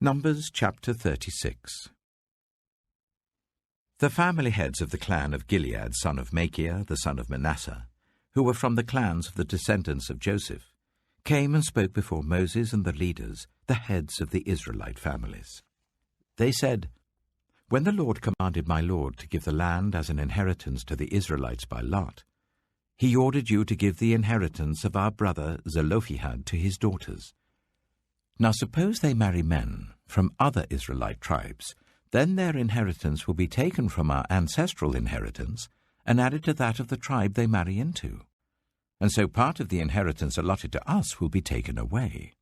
Numbers chapter 36. The family heads of the clan of Gilead, son of Machir, the son of Manasseh, who were from the clans of the descendants of Joseph, came and spoke before Moses and the leaders, the heads of the Israelite families. They said, "When the Lord commanded my Lord to give the land as an inheritance to the Israelites by lot, he ordered you to give the inheritance of our brother Zelophehad to his daughters. Now suppose they marry men from other Israelite tribes, then their inheritance will be taken from our ancestral inheritance and added to that of the tribe they marry into. And so part of the inheritance allotted to us will be taken away.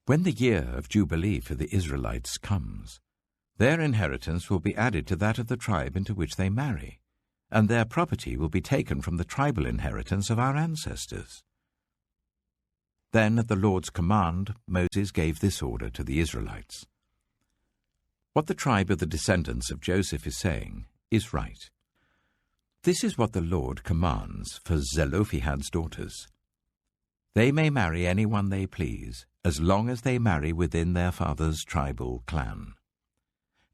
When the year of Jubilee for the Israelites comes, their inheritance will be added to that of the tribe into which they marry, and their property will be taken from the tribal inheritance of our ancestors." Then, at the Lord's command, Moses gave this order to the Israelites. What the tribe of the descendants of Joseph is saying is right. This is what the Lord commands for Zelophehad's daughters. They may marry anyone they please, as long as they marry within their father's tribal clan.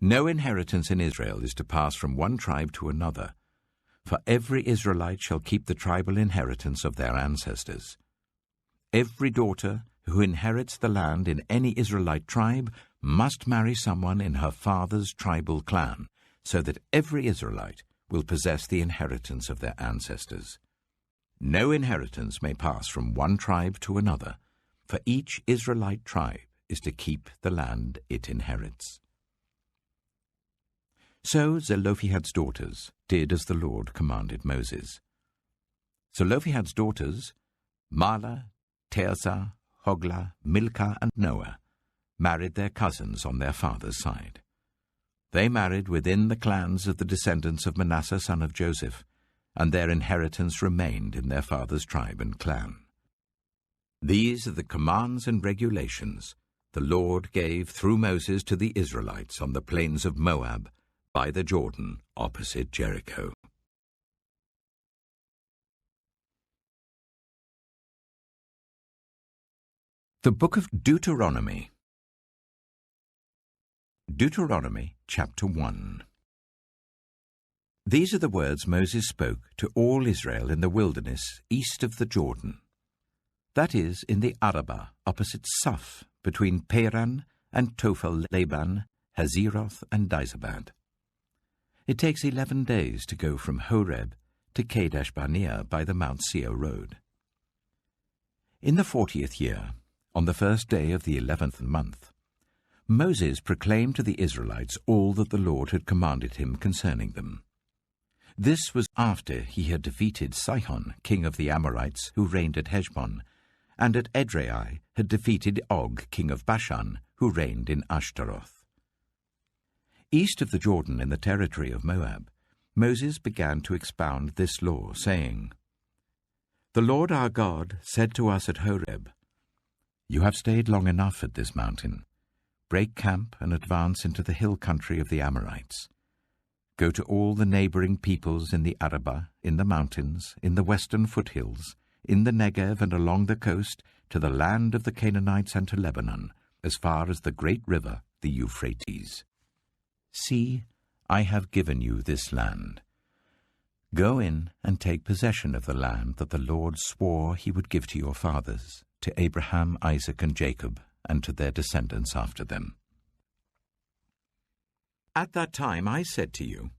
No inheritance in Israel is to pass from one tribe to another, for every Israelite shall keep the tribal inheritance of their ancestors. Every daughter who inherits the land in any Israelite tribe must marry someone in her father's tribal clan, so that every Israelite will possess the inheritance of their ancestors. No inheritance may pass from one tribe to another, for each Israelite tribe is to keep the land it inherits. So Zelophehad's daughters did as the Lord commanded Moses. Zelophehad's daughters, Mahlah, Tirzah, Hoglah, Milcah, and Noah, married their cousins on their father's side. They married within the clans of the descendants of Manasseh son of Joseph, and their inheritance remained in their father's tribe and clan. These are the commands and regulations the Lord gave through Moses to the Israelites on the plains of Moab, by the Jordan, opposite Jericho. The Book of Deuteronomy. Deuteronomy chapter 1. These are the words Moses spoke to all Israel in the wilderness east of the Jordan. That is, in the Arabah, opposite Suph, between Paran and Tophel-Laban, Hazeroth and Dizabad. It takes 11 days to go from Horeb to Kadesh Barnea by the Mount Seir road. In the 40th year, on the first day of the 11th month, Moses proclaimed to the Israelites all that the Lord had commanded him concerning them. This was after he had defeated Sihon, king of the Amorites, who reigned at Heshbon, and at Edrei had defeated Og, king of Bashan, who reigned in Ashtaroth. East of the Jordan in the territory of Moab, Moses began to expound this law, saying, "The Lord our God said to us at Horeb, 'You have stayed long enough at this mountain. Break camp and advance into the hill country of the Amorites. Go to all the neighboring peoples in the Arabah, in the mountains, in the western foothills, in the Negev and along the coast, to the land of the Canaanites and to Lebanon, as far as the great river, the Euphrates. See, I have given you this land. Go in and take possession of the land that the Lord swore he would give to your fathers, to Abraham, Isaac, and Jacob, and to their descendants after them.' At that time I said to you,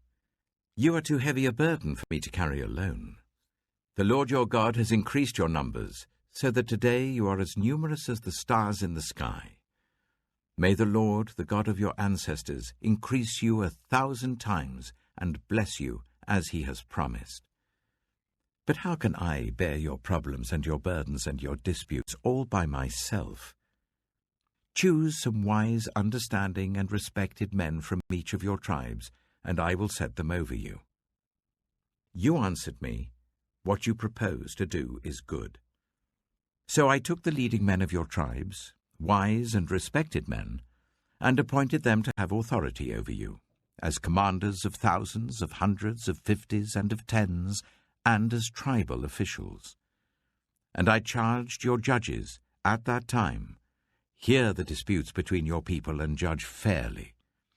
'You are too heavy a burden for me to carry alone. The Lord your God has increased your numbers, so that today you are as numerous as the stars in the sky. May the Lord, the God of your ancestors, increase you 1,000 times and bless you as he has promised. But how can I bear your problems and your burdens and your disputes all by myself? Choose some wise, understanding, and respected men from each of your tribes, and I will set them over you.' You answered me, 'What you propose to do is good.' So I took the leading men of your tribes, wise and respected men, and appointed them to have authority over you, as commanders of thousands, of hundreds, of 50s, and of 10s, and as tribal officials. And I charged your judges at that time, Hear the disputes between your people and judge fairly,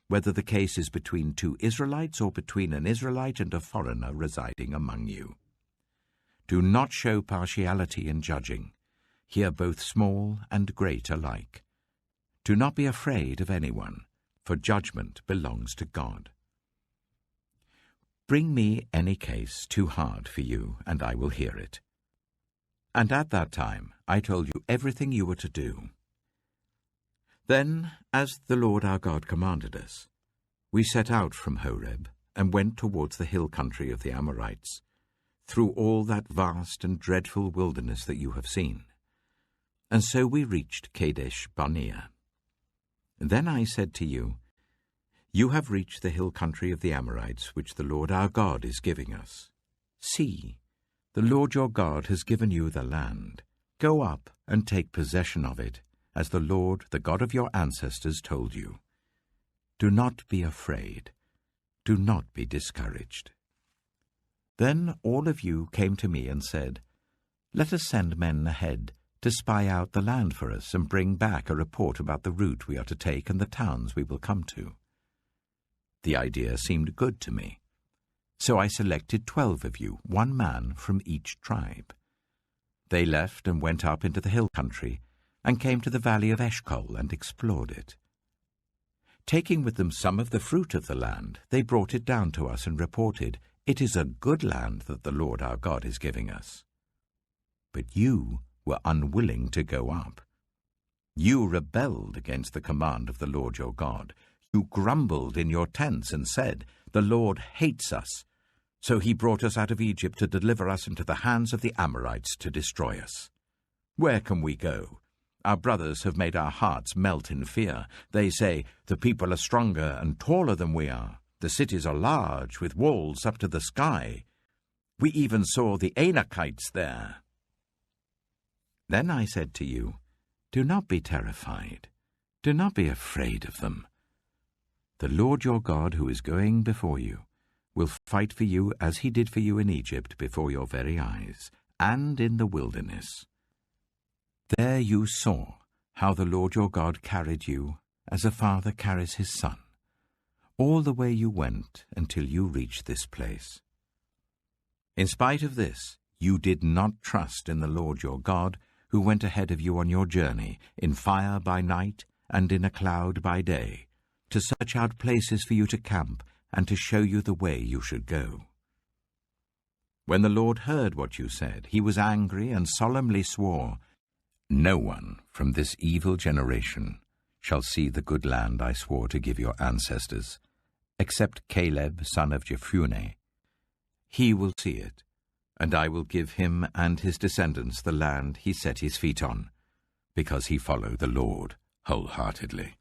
whether the case is between two Israelites or between an Israelite and a foreigner residing among you. Do not show partiality in judging. Hear both small and great alike. Do not be afraid of anyone, for judgment belongs to God. Bring me any case too hard for you, and I will hear it. And at that time I told you everything you were to do. Then, as the Lord our God commanded us, we set out from Horeb and went towards the hill country of the Amorites, through all that vast and dreadful wilderness that you have seen. And so we reached Kadesh Barnea. Then I said to you, You have reached the hill country of the Amorites, which the Lord our God is giving us. See, the Lord your God has given you the land. Go up and take possession of it, as the Lord, the God of your ancestors, told you. Do not be afraid. Do not be discouraged. Then all of you came to me and said, Let us send men ahead to spy out the land for us and bring back a report about the route we are to take and the towns we will come to. The idea seemed good to me. So I selected 12 of you, 1 man from each tribe. They left and went up into the hill country and came to the valley of Eshcol and explored it. Taking with them some of the fruit of the land, they brought it down to us and reported, It is a good land that the Lord our God is giving us. But you were unwilling to go up. You rebelled against the command of the Lord your God. You grumbled in your tents and said, The Lord hates us. So he brought us out of Egypt to deliver us into the hands of the Amorites to destroy us. Where can we go? Our brothers have made our hearts melt in fear. They say, The people are stronger and taller than we are. The cities are large, with walls up to the sky. We even saw the Anakites there. Then I said to you, Do not be terrified. Do not be afraid of them. The Lord your God, who is going before you, will fight for you as he did for you in Egypt before your very eyes, and in the wilderness. There you saw how the Lord your God carried you as a father carries his son, all the way you went until you reached this place. In spite of this, you did not trust in the Lord your God, who went ahead of you on your journey, in fire by night and in a cloud by day, to search out places for you to camp and to show you the way you should go. When the Lord heard what you said, he was angry and solemnly swore, No one from this evil generation shall see the good land I swore to give your ancestors, except Caleb, son of Jephunneh. He will see it, and I will give him and his descendants the land he set his feet on, because he followed the Lord wholeheartedly.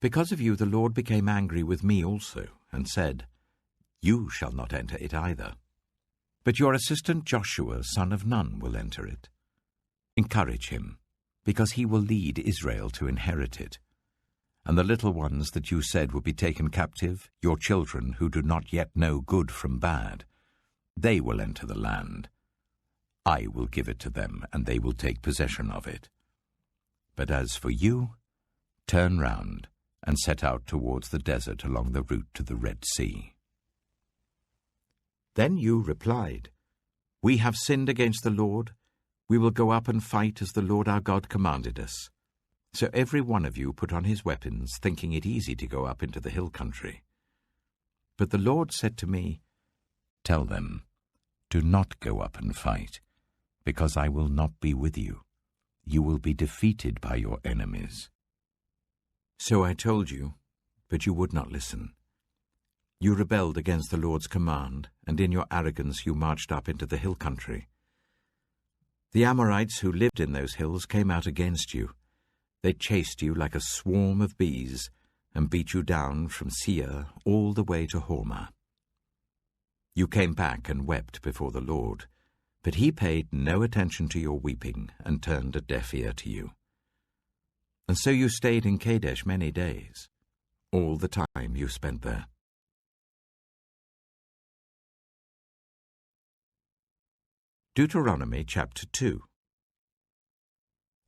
Because of you the Lord became angry with me also, and said, You shall not enter it either. But your assistant Joshua, son of Nun, will enter it. Encourage him, because he will lead Israel to inherit it. And the little ones that you said would be taken captive, your children who do not yet know good from bad, they will enter the land. I will give it to them, and they will take possession of it. But as for you, turn round and set out towards the desert along the route to the Red Sea. Then you replied, We have sinned against the Lord. We will go up and fight as the Lord our God commanded us. So every one of you put on his weapons, thinking it easy to go up into the hill country. But the Lord said to me, Tell them, Do not go up and fight, because I will not be with you. You will be defeated by your enemies. So I told you, but you would not listen. You rebelled against the Lord's command, and in your arrogance you marched up into the hill country. The Amorites who lived in those hills came out against you. They chased you like a swarm of bees, and beat you down from Seir all the way to Hormah. You came back and wept before the Lord, but he paid no attention to your weeping and turned a deaf ear to you. And so you stayed in Kadesh many days, all the time you spent there. Deuteronomy chapter 2.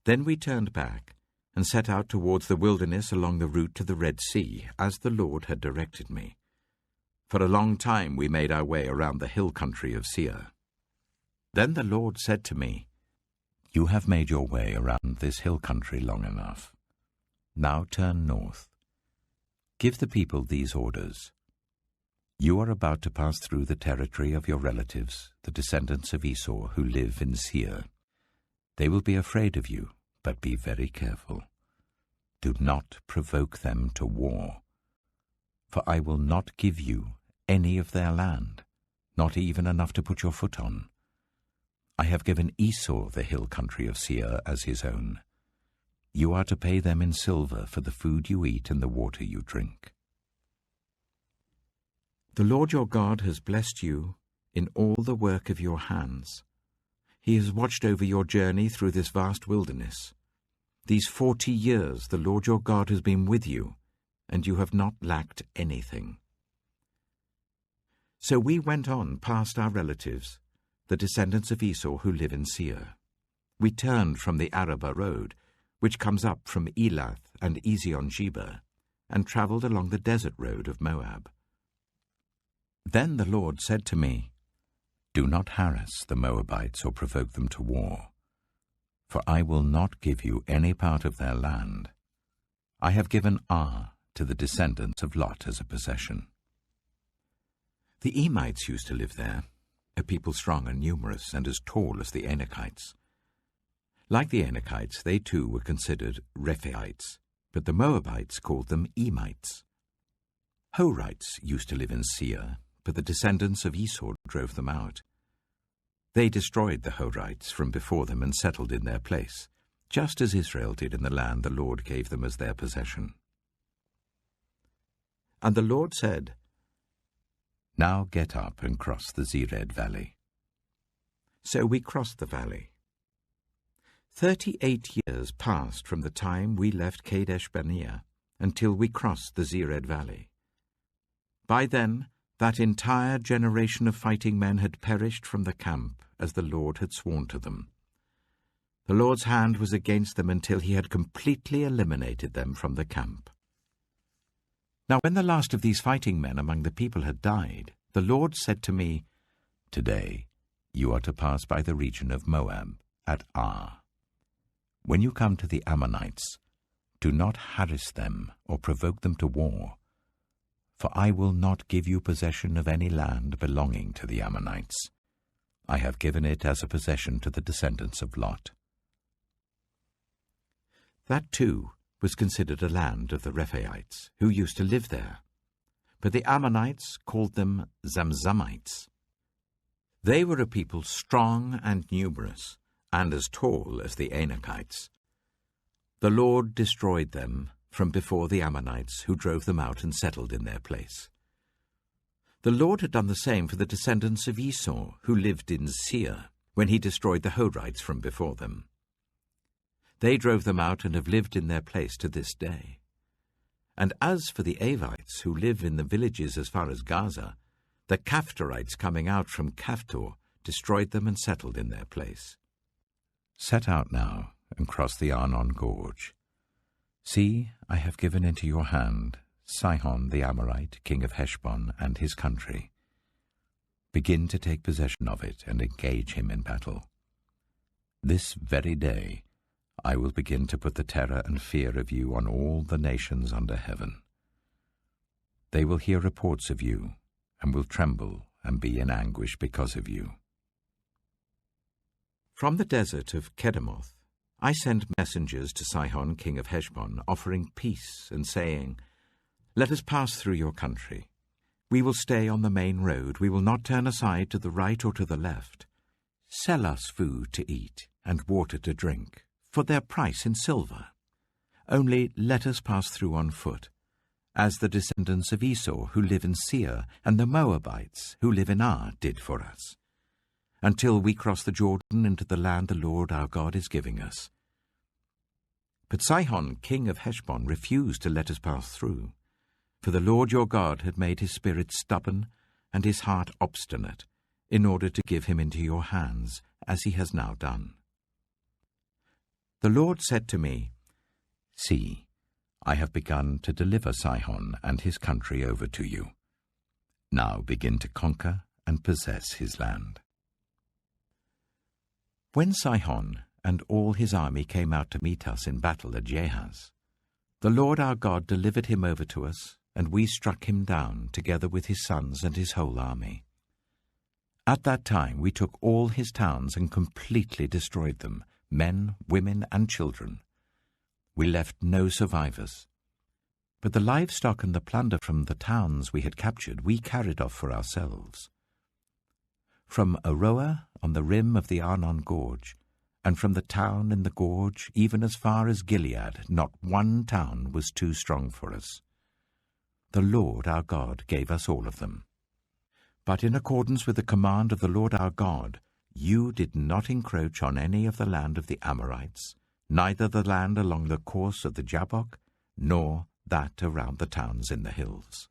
Then we turned back and set out towards the wilderness along the route to the Red Sea, as the Lord had directed me. For a long time we made our way around the hill country of Seir. Then the Lord said to me, "You have made your way around this hill country long enough. Now turn north. Give the people these orders. You are about to pass through the territory of your relatives, the descendants of Esau, who live in Seir. They will be afraid of you, but be very careful. Do not provoke them to war. For I will not give you any of their land, not even enough to put your foot on. I have given Esau the hill country of Seir as his own. You are to pay them in silver for the food you eat and the water you drink. The Lord your God has blessed you in all the work of your hands. He has watched over your journey through this vast wilderness. These 40 years the Lord your God has been with you, and you have not lacked anything." So we went on past our relatives, the descendants of Esau who live in Seir. We turned from the Arabah road, which comes up from Elath and Ezion-Geber, and travelled along the desert road of Moab. Then the Lord said to me, "Do not harass the Moabites or provoke them to war, for I will not give you any part of their land. I have given Ar to the descendants of Lot as a possession." The Emites used to live there, a people strong and numerous and as tall as the Anakites. Like the Anakites, they too were considered Rephaites, but the Moabites called them Emites. Horites used to live in Seir, but the descendants of Esau drove them out. They destroyed the Horites from before them and settled in their place, just as Israel did in the land the Lord gave them as their possession. And the Lord said, "Now get up and cross the Zered valley." So we crossed the valley. 38 years passed from the time we left Kadesh Barnea until we crossed the Zered valley. By then, that entire generation of fighting men had perished from the camp, as the Lord had sworn to them. The Lord's hand was against them until he had completely eliminated them from the camp. Now when the last of these fighting men among the people had died, the Lord said to me, "Today you are to pass by the region of Moab at Ar. When you come to the Ammonites, do not harass them or provoke them to war, for I will not give you possession of any land belonging to the Ammonites. I have given it as a possession to the descendants of Lot." That too was considered a land of the Rephaites, who used to live there. But the Ammonites called them Zamzamites. They were a people strong and numerous, and as tall as the Anakites. The Lord destroyed them from before the Ammonites, who drove them out and settled in their place. The Lord had done the same for the descendants of Esau, who lived in Seir, when he destroyed the Horites from before them. They drove them out and have lived in their place to this day. And as for the Avites, who live in the villages as far as Gaza, the Caphtorites coming out from Caphtor destroyed them and settled in their place. Set out now and cross the Arnon Gorge. See, I have given into your hand Sihon the Amorite, king of Heshbon, and his country. Begin to take possession of it and engage him in battle. This very day I will begin to put the terror and fear of you on all the nations under heaven. They will hear reports of you and will tremble and be in anguish because of you. From the desert of Kedemoth I sent messengers to Sihon, king of Heshbon, offering peace and saying, "Let us pass through your country. We will stay on the main road. We will not turn aside to the right or to the left. Sell us food to eat and water to drink, for their price in silver. Only let us pass through on foot, as the descendants of Esau who live in Seir and the Moabites who live in Ar did for us, until we cross the Jordan into the land the Lord our God is giving us." But Sihon, king of Heshbon, refused to let us pass through, for the Lord your God had made his spirit stubborn and his heart obstinate, in order to give him into your hands, as he has now done. The Lord said to me, See, I have begun to deliver Sihon and his country over to you. Now begin to conquer and possess his land. When Sihon and all his army came out to meet us in battle at Jahaz, the Lord our God delivered him over to us, and we struck him down, together with his sons and his whole army. At that time we took all his towns and completely destroyed them, men, women, and children. We left no survivors. But the livestock and the plunder from the towns we had captured we carried off for ourselves. From Aroer on the rim of the Arnon Gorge, and from the town in the gorge, even as far as Gilead, not one town was too strong for us. The Lord our God gave us all of them. But in accordance with the command of the Lord our God, you did not encroach on any of the land of the Amorites, neither the land along the course of the Jabbok, nor that around the towns in the hills.